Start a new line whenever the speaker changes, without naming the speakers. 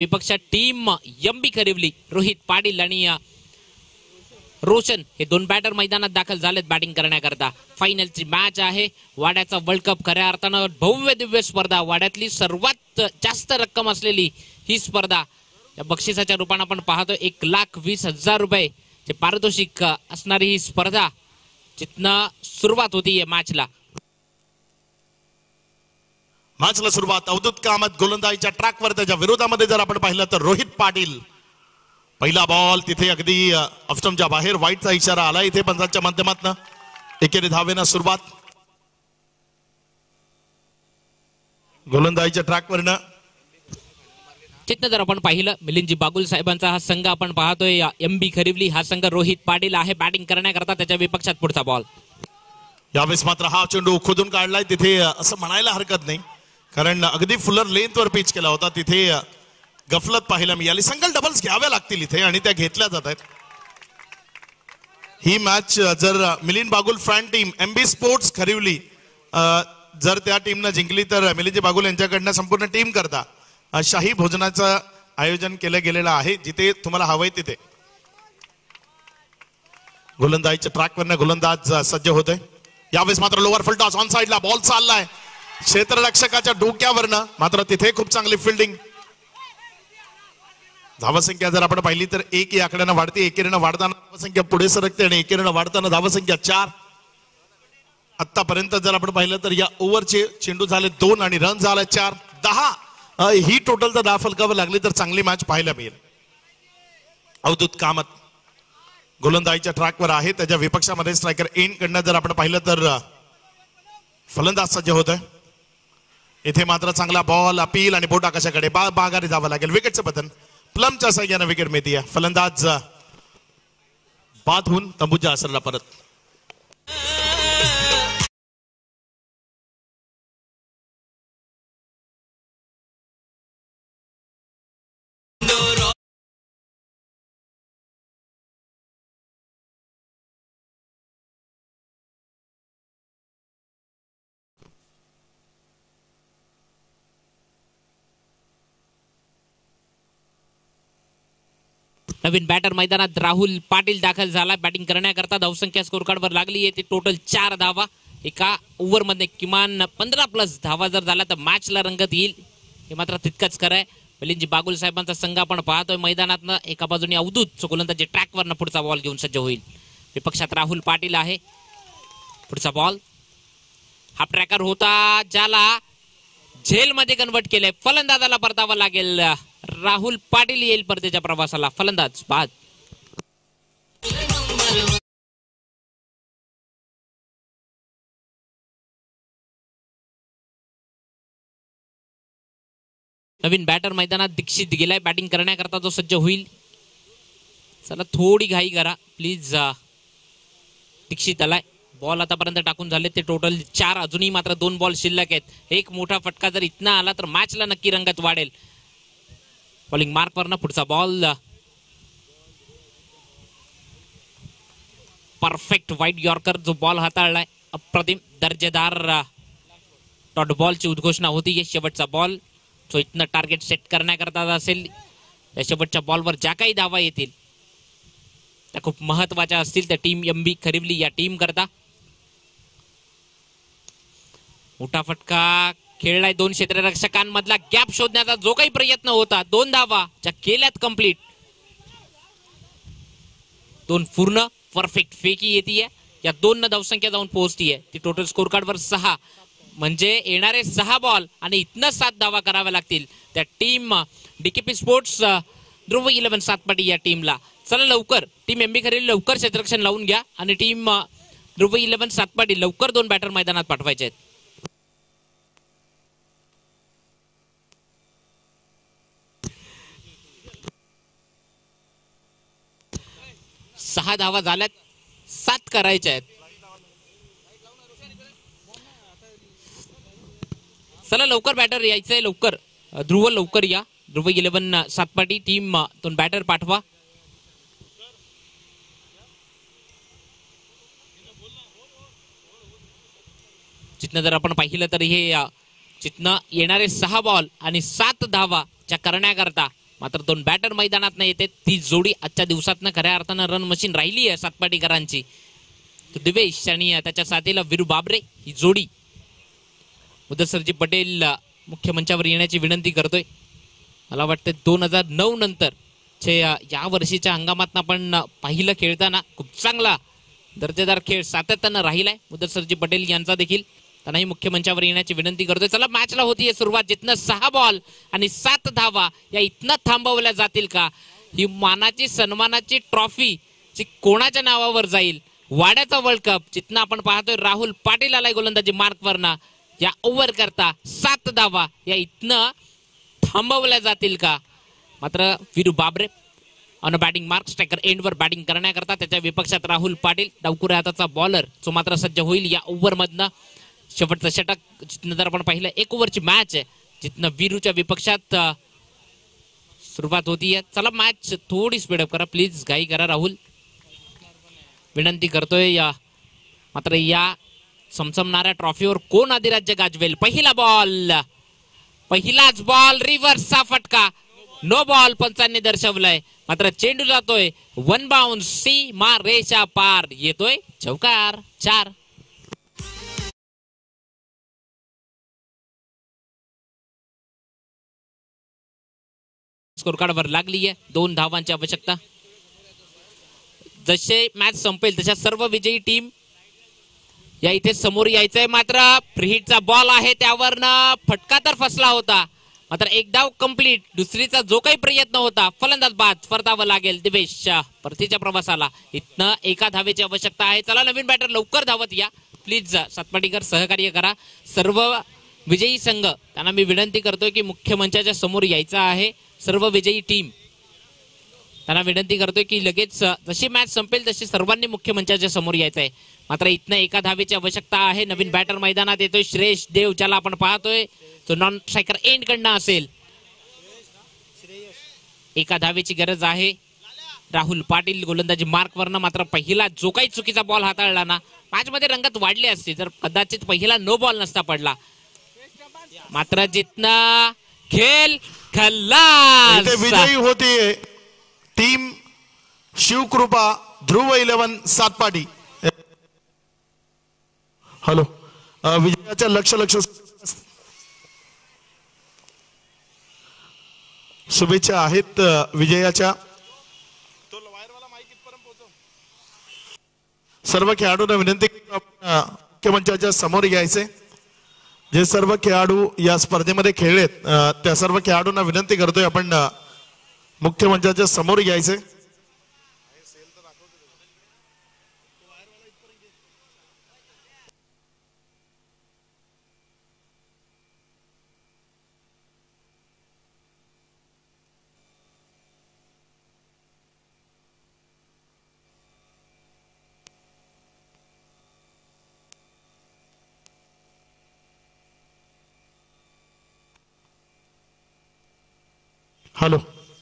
विपक्ष team MB खरिवली Rohit Patil आणि रोशन हे दोन बॅटर मैदानात दाखल झालेत बॅटिंग करण्याकरता। फायनलची मॅच आहे। वाड्याचा वर्ल्ड कप खऱ्या अर्थानं भव्य दिव्य स्पर्धा, वाड्यातली सर्वात जास्त रक्कम असलेली ही स्पर्धा। या बक्षिसाच्या रूपाने आपण पाहतो 1,20,000 रुपये चे पारितोषिक असणारी ही स्पर्धा, जिथनं सुरुवात होती मॅचला।
मॅचला सुरुवात अवधूत कामत गोलंदाजीच्या ट्रॅकवर, त्याच्या विरोधामध्ये जर आपण पाहिलं तर रोहित पाटील। पहिला बॉल तिथे अगदी ऑफस्टंपच्या बाहेर, वाईटचा इशारा आला इथे पंचांच्या माध्यमातून। एकेरी धावेनं सुरुवात गोलंदाजीच्या ट्रॅकवरनं।
तिथनं जर आपण पाहिलं मिलिंदजी बागुल साहेबांचा हा संघ आपण पाहतोय एमबी खरिवली, हा संघ रोहित पाटील आहे बॅटिंग करण्याकरता। त्याच्या विपक्षात पुढचा बॉल।
यावेळेस मात्र हा चेंडू खोदून काढलाय तिथे, असं म्हणायला हरकत नाही, कारण अगदी फुलर लेंथवर पिच केला होता। तिथे गफलत पाहायला मिळाली। सिंगल डबल्स घ्याव्या लागतील इथे आणि त्या घेतल्या जात आहेत। ही मॅच जर Milind Bagul fan team MB sports Kharivali जर त्या टीमनं जिंकली तर मिलिंद बागुल यांच्याकडनं संपूर्ण टीम करता शाही भोजनाचं आयोजन केलं गेलेलं आहे, जिथे तुम्हाला हवंय तिथे। गोलंदाजीच्या ट्रॅकवरनं गोलंदाज सज्ज होतोय। यावेळेस मात्र लोअर फुल टॉस ऑन साइडला बॉल चाललाय क्षेत्ररक्षकाच्या डोक्यावरनं, मात्र तिथे खूप चांगली फिल्डिंग। धावसंख्या जर आपण पाहिली तर 1 या आकड्यानं वाढते, एकेरीनं वाढताना धावसंख्या पुढे सरकते आणि एकेरीनं वाढताना धावसंख्या 4। आतापर्यंत जर आपण पाहिलं तर या ओव्हरचे चेंडू झाले 2 आणि रन झाले 4। 10 ही टोटल जर 10 फलकावर लागली तर चांगली मॅच पाहायला मिळेल। अवधूत कामत गोलंदाजीच्या ट्रॅकवर आहे, त्याच्या विपक्षामध्ये स्ट्रायकर एंड कडनं जर आपण पाहिलं तर फलंदाज सज्ज होत आहे। इथे मात्र चांगला बॉल अपील आणि बोट आकाशाकडे बागारी जावं लागेल। विकेटचं पतन प्लमच्या साह्यानं विकेट मिळते। फलंदाज बाद होऊन तंबूच्या आसरला परत।
नवीन बॅटर मैदानात राहुल पाटील दाखल झाला बॅटिंग करण्याकरता। धावसंख्या स्कोर कार्डवर लागली आहे ती टोटल 4 धावा। एका ओव्हर मध्ये किमान 15+ धावा जर झाला तर मॅचला रंगत येईल, हे मात्र तितकंच खरं आहे। मिलिंदजी बागुल साहेबांचा संघ आपण पाहतोय मैदानातनं। एका बाजूने अवधूत गोलंदाजी ट्रॅकवरनं पुढचा बॉल घेऊन सज्ज होईल। विपक्षात राहुल पाटील आहे। पुढचा बॉल हा ट्रॅकर होता ज्याला झेलमध्ये कन्वर्ट केलंय। फलंदाजाला परतावा लागेल। राहुल पाटील येईल परतीच्या प्रवासाला। फलंदाज बाद। नवीन बॅटर मैदानात दीक्षित गेलाय बॅटिंग करण्याकरता, जो सज्ज होईल। चला थोडी घाई करा प्लीज। दीक्षित आलाय। बॉल आतापर्यंत टाकून झाले ते टोटल 4। अजूनही मात्र 2 बॉल शिल्लक आहेत। एक मोठा फटका जर इतना आला तर मॅचला नक्की रंगत वाढेल। बॉलिंग मार्कवरनं पुढचा बॉल परफेक्ट व्हाईट यॉर्कर जो बॉल हाताळलाय, अप्रतिम दर्जेदार डॉट बॉलची उद्घोषणा होती। शेवटचा बॉल जो इथनं टार्गेट सेट करण्याकरता असेल, या शेवटच्या बॉलवर ज्या काही धावा येतील त्या खूप महत्वाच्या असतील त्या टीम एमबी खरिवली या टीम करता। मोठा फटका खेळलाय 2 क्षेत्ररक्षकांमधला गॅप शोधण्याचा जो काही प्रयत्न होता। 2 धावा ज्या केल्यात कंप्लीट, 2 पूर्ण परफेक्ट फेकी येते। या 2 धावसंख्या जाऊन पोहोचतीये ती टोटल स्कोर कार्डवर 6, म्हणजे येणारे 6 बॉल आणि इथनं 7 धावा कराव्या लागतील त्या टीम डीकेपी स्पोर्ट्स ध्रुव 11 सातपाटी या टीमला। चला लवकर टीम एमबी खरिवली लवकर क्षेत्ररक्षण लावून घ्या आणि टीम ध्रुव 11 सातपाटी लवकर 2 बॅटर मैदानात पाठवायचे आहेत। 6 धावा झाल्यात, 7 करायच्या आहेत। चला लवकर बॅटर यायचंय, लवकर ध्रुव लवकर या। ध्रुव 11 सातपाटी टीम 2 बॅटर पाठवा। जिथनं जर आपण पाहिलं तर हे जिथनं येणारे 6 बॉल आणि 7 धावा ज्या करण्याकरता मात्र 2 बॅटर मैदानात येते. ती जोडी आजच्या दिवसातनं खऱ्या अर्थानं रन मशीन राहिली आहे सातपाटीकरांची. दिवेश आणि त्याच्या साथीला वीरू बाबरे ही जोडी मुदस्सरजी पटेल मुख्य मंचावर येण्याची विनंती करतोय. मला वाटतं 2009 नंतर या वर्षीच्या हंगामात आपण पाहिलं खेळताना खूप चांगला दर्जेदार खेळ सातत्यानं राहिलाय मुदस्सरजी पटेल यांचा देखील. त्यांनाही मुख्य मंचावर येण्याची विनंती करतोय. चला मॅचला होतीये सुरुवात. जिथनं 6 बॉल आणि 7 धावा या इथनं थांबवल्या जातील का? ही मानाची सन्मानाची ट्रॉफी जी कोणाच्या नावावर जाईल? वाड्याचा वर्ल्ड कप जिथनं आपण पाहतोय राहुल पाटील आलाय गोलंदाजी मार्कवरनं. या ओव्हर करता 7 धावा या इथनं थांबवल्या जातील का? मात्र Veeru Babre on batting mark. Striker एंडवर बॅटिंग करण्याकरता त्याच्या विपक्षात राहुल पाटील डावकुऱ्या हाताचा बॉलर जो मात्र सज्ज होईल या ओव्हर मधनं. शेवटचं षटक जिथनं जर आपण पाहिलं 1 ओव्हरची मॅच आहे जिथनं वीरूच्या विपक्षात सुरुवात होतीये. चला मॅच थोडी स्पीडअप करा प्लीज. घाई करा राहुल विनंती करतोय. मात्र या समसमणाऱ्या ट्रॉफीवर कोण अधिराज्य गाजवेल? पहिला बॉल, पहिलाच बॉल, रिव्हर्सचा फटका, नो बॉल पंचांनी दर्शवलंय. मात्र चेंडू जातोय 1 बाउन्स, सीमा रेषा पार, येतोय चौकार. 4 स्कोर कार्डवर लागली आहे. 2 धावांची आवश्यकता. जसे मॅच संपेल तशा सर्व विजयी टीम या इथे समोर यायचंय. मात्र फ्रीहिटचा बॉल आहे त्यावरनं फटका तर फसला होता. मात्र 1 धाव कंप्लीट. दुसरीचा जो काही प्रयत्न होता फलंदाज बाद. परतावं लागेल दिवेश परतीच्या प्रवासाला. इथनं 1 धावेची आवश्यकता आहे. चला नवीन बॅटर लवकर धावत या प्लीज. सातपाटीकर सहकार्य करा. सर्व विजयी संघ त्यांना मी विनंती करतोय की मुख्य मंचाच्या समोर यायचं आहे. सर्व विजयी टीम त्यांना विनंती करतोय की लगेच जशी मॅच संपेल तशी सर्वांनी मुख्य मंचाच्या समोर यायचं आहे. मात्र इथनं 1 धावेची आवश्यकता आहे. नवीन बॅटर मैदानात येतोय श्रेयस देव ज्याला आपण पाहतोय तो नॉन स्ट्रायकर एंड कडनं असेल. 1 धावेची गरज आहे. राहुल पाटील गोलंदाजी मार्कवरनं. मात्र पहिला जो काही चुकीचा बॉल हाताळला ना मॅच मध्ये रंगत वाढली असती जर कदाचित पहिला नो बॉल नसता पडला. मात्र जिथनं खेळ खल्लास.
विजयी होती टीम शिवकृपा ध्रुव 11 सातपाटी. हॅलो विजयाच्या लक्ष शुभेच्छा आहेत विजयाच्या. सर्व खेळाडूंना विनंती मुख्य मंचाच्या समोर यायचे. जे सर्व खेळाडू या स्पर्धेमध्ये खेळलेत त्या सर्व खेळाडूंना विनंती करतोय आपण मुख्य मंचाच्या समोर यायचे. हॅलो